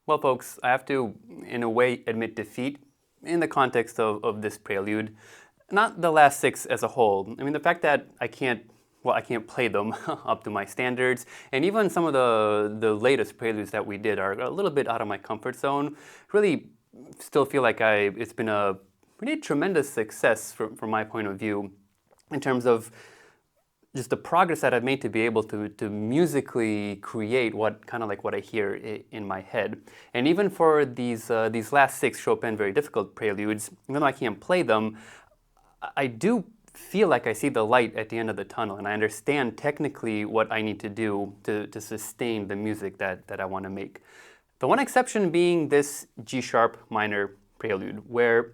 Well, folks, I have to, in a way, admit defeat in the context of this prelude. Not the last six as a whole. I mean, the fact that I can't play them up to my standards, and even some of the latest preludes that we did are a little bit out of my comfort zone. Really still feel like it's been a pretty tremendous success from my point of view in terms of just the progress that I've made to be able to musically create what I hear in my head. And even for these last six Chopin very difficult preludes, even though I can't play them, I do feel like I see the light at the end of the tunnel, and I understand technically what I need to do to sustain the music that I want to make. The one exception being this G sharp minor prelude, where,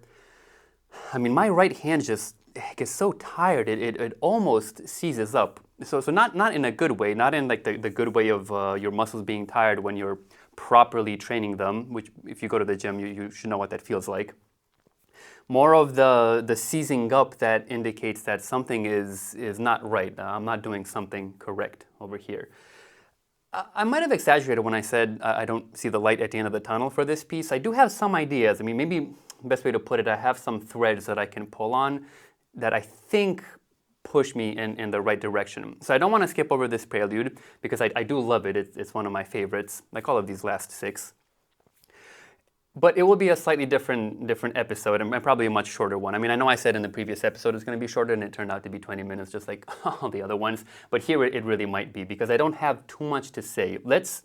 I mean, my right hand just gets so tired, it almost seizes up. So not in a good way, not in like the good way of your muscles being tired when you're properly training them, which if you go to the gym, you should know what that feels like. More of the seizing up that indicates that something is not right. I'm not doing something correct over here. I might have exaggerated when I said I don't see the light at the end of the tunnel for this piece. I do have some ideas. I mean, maybe the best way to put it, I have some threads that I can pull on that I think push me in the right direction. So I don't want to skip over this prelude because I do love it. It's one of my favorites, like all of these last six. But it will be a slightly different episode, and probably a much shorter one. I mean, I know I said in the previous episode it's going to be shorter, and it turned out to be 20 minutes, just like all the other ones. But here it really might be, because I don't have too much to say. Let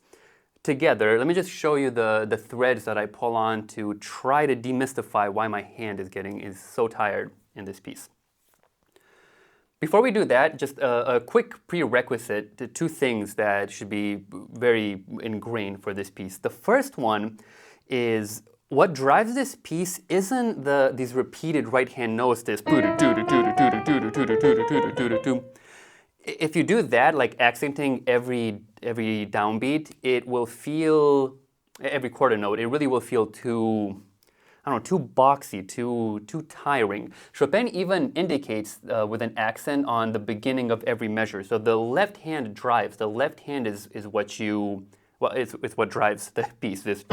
me just show you the threads that I pull on to try to demystify why my hand is so tired in this piece. Before we do that, just a quick prerequisite to two things that should be very ingrained for this piece. The first one is what drives this piece isn't these repeated right hand notes, this if you do that, like accenting every downbeat, it will feel, every quarter note, it really will feel too, I don't know, too boxy, too tiring. Chopin even indicates with an accent on the beginning of every measure. So the left hand drives. The left hand is what it's what drives the piece. This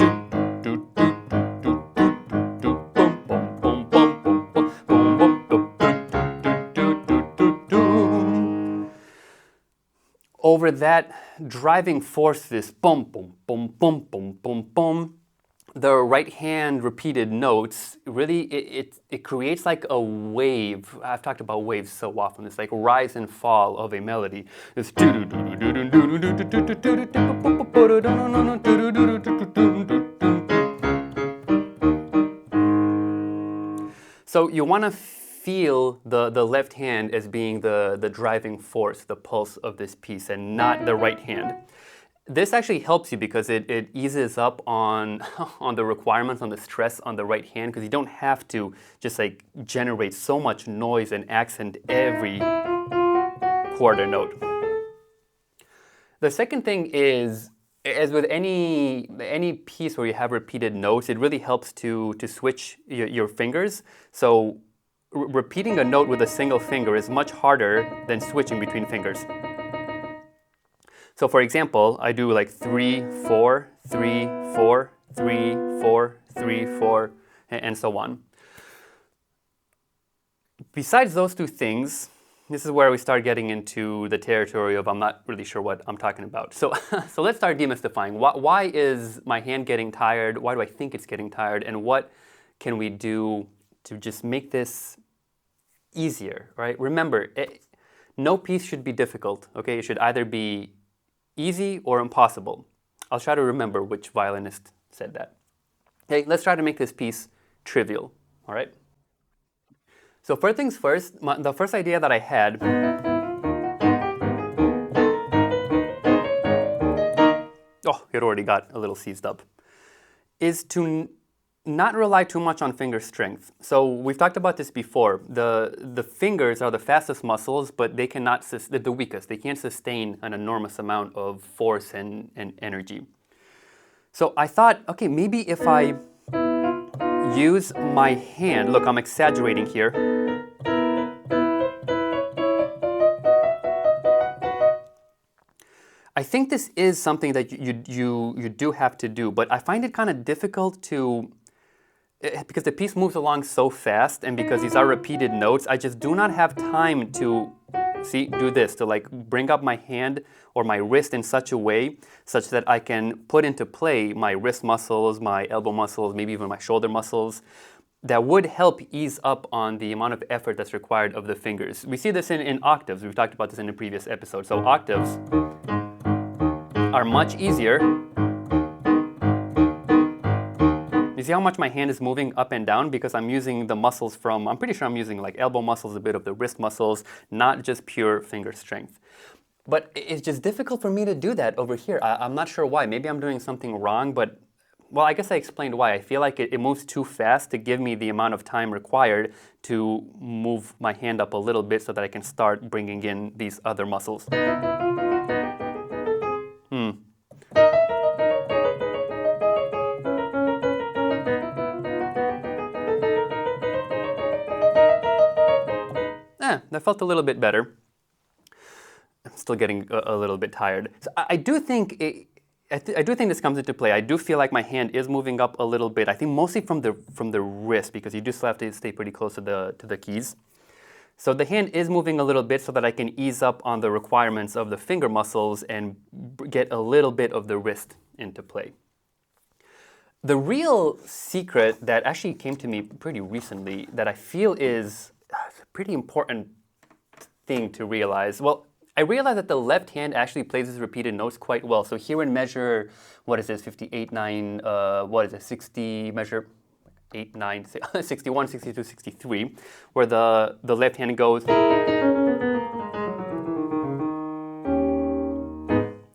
over that driving force, this boom, boom, boom, boom, boom, boom, boom, the right hand repeated notes, really it creates like a wave. I've talked about waves so often. It's like rise and fall of a melody. It's so you want to feel the left hand as being the driving force, the pulse of this piece, and not the right hand. This actually helps you because it eases up on the requirements, on the stress on the right hand, because you don't have to just like generate so much noise and accent every quarter note. The second thing is, as with any piece where you have repeated notes, it really helps to switch your fingers. So repeating a note with a single finger is much harder than switching between fingers. So for example, I do like 3, 4, 3, 4, 3, 4, 3, 4, and so on. Besides those two things, this is where we start getting into the territory of I'm not really sure what I'm talking about. So let's start demystifying. Why is my hand getting tired? Why do I think it's getting tired? And what can we do to just make this easier, right? Remember, no piece should be difficult, okay? It should either be easy or impossible. I'll try to remember which violinist said that. Okay, let's try to make this piece trivial, all right? So first things first, the first idea that I had, it already got a little seized up, is to not rely too much on finger strength. So we've talked about this before. The fingers are the fastest muscles, but they cannot, they're the weakest. They can't sustain an enormous amount of force and energy. So I thought, okay, maybe if I use my hand, look, I'm exaggerating here. I I think this is something that you do have to do, but I find it kind of difficult to, because the piece moves along so fast and because these are repeated notes, I just do not have time to, do this, to like bring up my hand or my wrist in such a way such that I can put into play my wrist muscles, my elbow muscles, maybe even my shoulder muscles. That would help ease up on the amount of effort that's required of the fingers. We see this in octaves. We've talked about this in a previous episode. So octaves are much easier. You see how much my hand is moving up and down because I'm using the muscles from, I'm pretty sure I'm using like elbow muscles, a bit of the wrist muscles, not just pure finger strength. But it's just difficult for me to do that over here. I'm not sure why. Maybe I'm doing something wrong, but well, I guess I explained why. I feel like it moves too fast to give me the amount of time required to move my hand up a little bit so that I can start bringing in these other muscles. That felt a little bit better. I'm still getting a little bit tired. So I do think I do think this comes into play. I do feel like my hand is moving up a little bit. I think mostly from the wrist because you do still have to stay pretty close to the keys. So the hand is moving a little bit so that I can ease up on the requirements of the finger muscles and get a little bit of the wrist into play. The real secret that actually came to me pretty recently that I feel is a pretty important thing to realize. Well, I realized that the left hand actually plays these repeated notes quite well. So here in measure, what is this, 58, 9, what is it, 60, measure 8, 9, 61, 62, 63, where the left hand goes. Do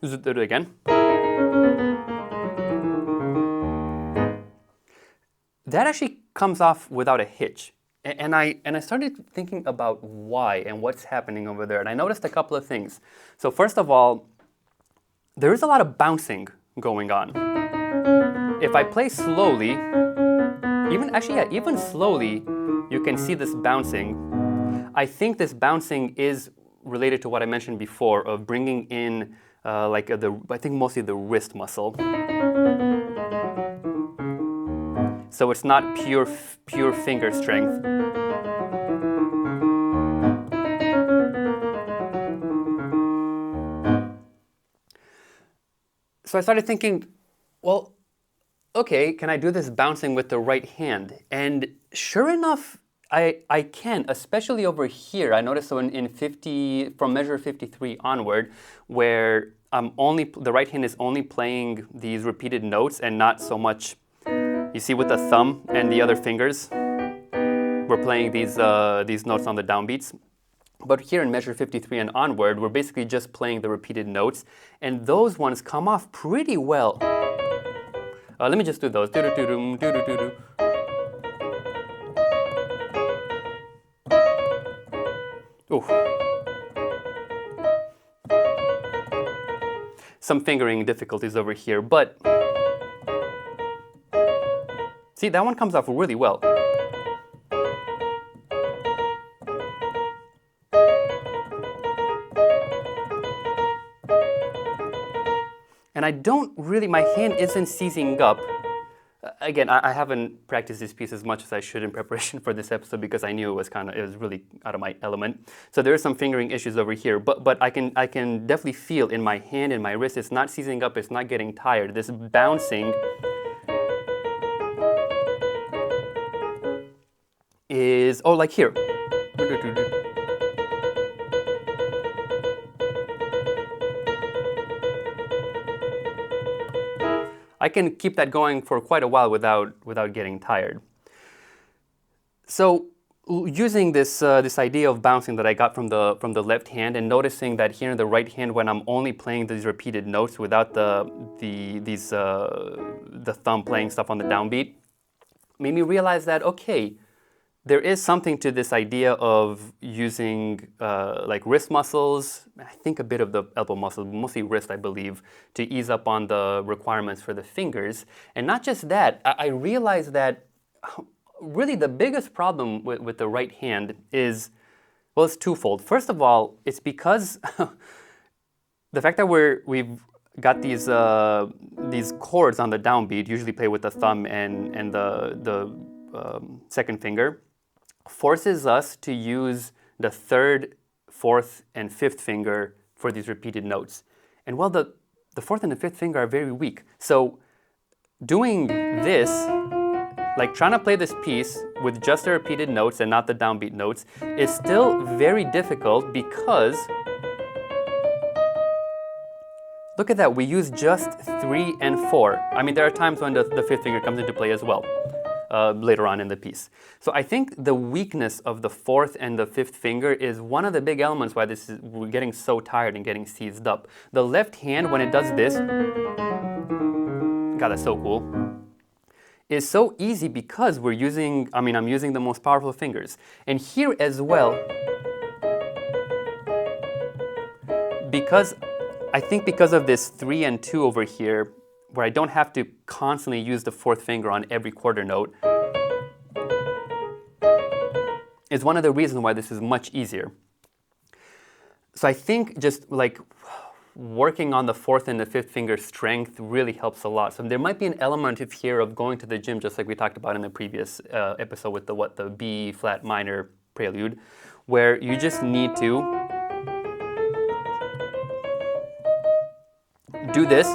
it again. That actually comes off without a hitch. And I started thinking about why and what's happening over there. And I noticed a couple of things. So first of all, there is a lot of bouncing going on. If I play slowly, even slowly, you can see this bouncing. I think this bouncing is related to what I mentioned before of bringing in I think mostly the wrist muscle. So it's not pure finger strength. So I started thinking, well, okay, can I do this bouncing with the right hand? And sure enough, I can, especially over here. I noticed so in 50, from measure 53 onward, where the right hand is only playing these repeated notes and not so much. You see with the thumb and the other fingers, we're playing these notes on the downbeats. But here in measure 53 and onward, we're basically just playing the repeated notes, and those ones come off pretty well. Let me just do those. Do-do-do-dum, do-do-do-do. Ooh. Some fingering difficulties over here, but see, that one comes off really well. And I don't really, my hand isn't seizing up. Again, I haven't practiced this piece as much as I should in preparation for this episode because I knew it was really out of my element. So there are some fingering issues over here, but I can definitely feel in my hand and my wrist, it's not seizing up, it's not getting tired. This bouncing is, like here. I can keep that going for quite a while without getting tired. So using this idea of bouncing that I got from the left hand and noticing that here in the right hand when I'm only playing these repeated notes without the thumb playing stuff on the downbeat, made me realize that okay, there is something to this idea of using like wrist muscles, I think a bit of the elbow muscles, mostly wrist, I believe, to ease up on the requirements for the fingers. And not just that, I realized that really the biggest problem with the right hand is, well, it's twofold. First of all, it's because the fact that we've got these chords on the downbeat, usually played with the thumb and the second finger, forces us to use the third, fourth, and fifth finger for these repeated notes. And well, the fourth and the fifth finger are very weak. So doing this, like trying to play this piece with just the repeated notes and not the downbeat notes, is still very difficult because look at that, we use just 3 and 4. I mean, there are times when the fifth finger comes into play as well, later on in the piece. So I think the weakness of the fourth and the fifth finger is one of the big elements why we're getting so tired and getting seized up. The left hand, when it does this, God, that's so cool, is so easy because I'm using the most powerful fingers. And here as well, I think because of this 3 and 2 over here, where I don't have to constantly use the fourth finger on every quarter note, is one of the reasons why this is much easier. So I think just like working on the fourth and the fifth finger strength really helps a lot. So there might be an element of here of going to the gym, just like we talked about in the previous episode with the B flat minor prelude, where you just need to do this.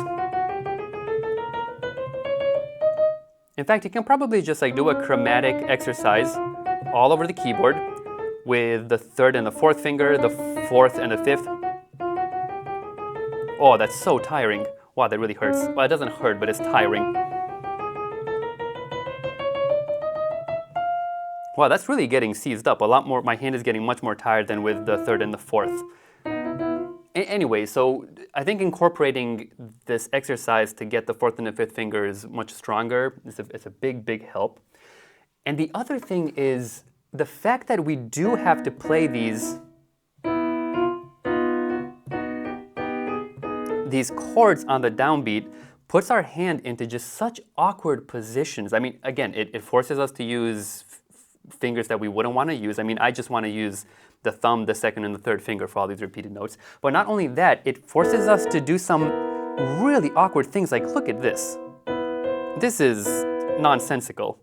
In fact, you can probably just like do a chromatic exercise all over the keyboard with the third and the fourth finger, the fourth and the fifth. Oh, that's so tiring. Wow, that really hurts. Well, it doesn't hurt, but it's tiring. Wow, that's really getting seized up a lot more. My hand is getting much more tired than with the third and the fourth. Anyway, so I think incorporating this exercise to get the fourth and the fifth fingers much stronger is a big, big help. And the other thing is the fact that we do have to play these chords on the downbeat puts our hand into just such awkward positions. I mean, again, it forces us to use fingers that we wouldn't want to use. I mean, I just want to use the thumb, the second, and the third finger for all these repeated notes. But not only that, it forces us to do some really awkward things like, look at this. This is nonsensical.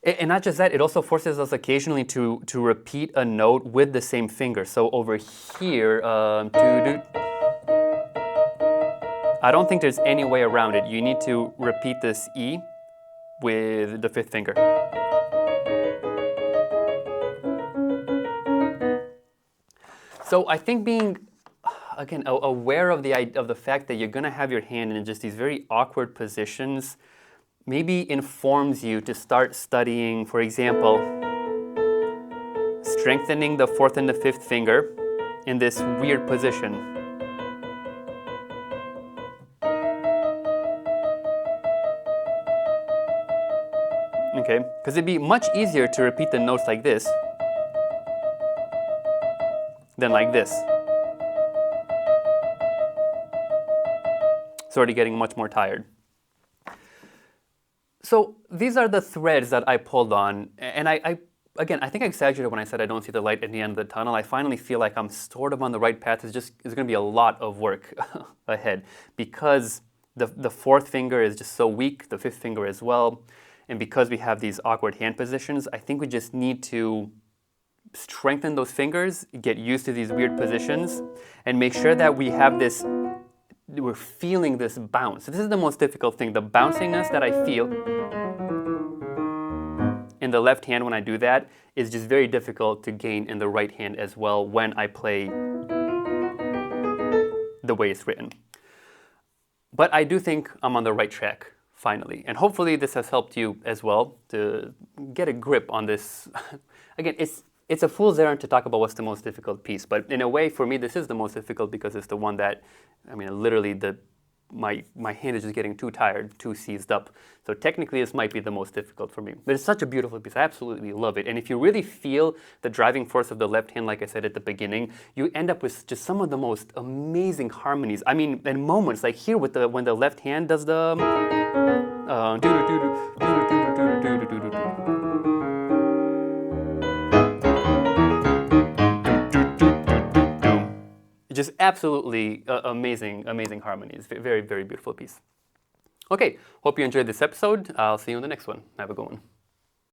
And not just that, it also forces us occasionally to repeat a note with the same finger. So over here, I don't think there's any way around it. You need to repeat this E with the fifth finger. So I think being, again, aware of the fact that you're going to have your hand in just these very awkward positions maybe informs you to start studying, for example, strengthening the fourth and the fifth finger in this weird position. Okay, because it'd be much easier to repeat the notes like this than like this. It's already getting much more tired. So these are the threads that I pulled on, and I think I exaggerated when I said I don't see the light at the end of the tunnel. I finally feel like I'm sort of on the right path. It's going to be a lot of work ahead because the fourth finger is just so weak, the fifth finger as well. And because we have these awkward hand positions, I think we just need to strengthen those fingers, get used to these weird positions, and make sure that we're feeling this bounce. So this is the most difficult thing, the bounciness that I feel in the left hand when I do that is just very difficult to gain in the right hand as well when I play the way it's written. But I do think I'm on the right track. Finally. And hopefully this has helped you as well to get a grip on this. Again, it's a fool's errand to talk about what's the most difficult piece, but in a way for me this is the most difficult because it's the one that, I mean, literally my hand is just getting too tired, too seized up. So technically this might be the most difficult for me. But it's such a beautiful piece. I absolutely love it. And if you really feel the driving force of the left hand, like I said at the beginning, you end up with just some of the most amazing harmonies. I mean, and moments like here with when the left hand does the Just absolutely amazing, amazing harmonies. Very, very beautiful piece. Okay, hope you enjoyed this episode. I'll see you in the next one. Have a good one.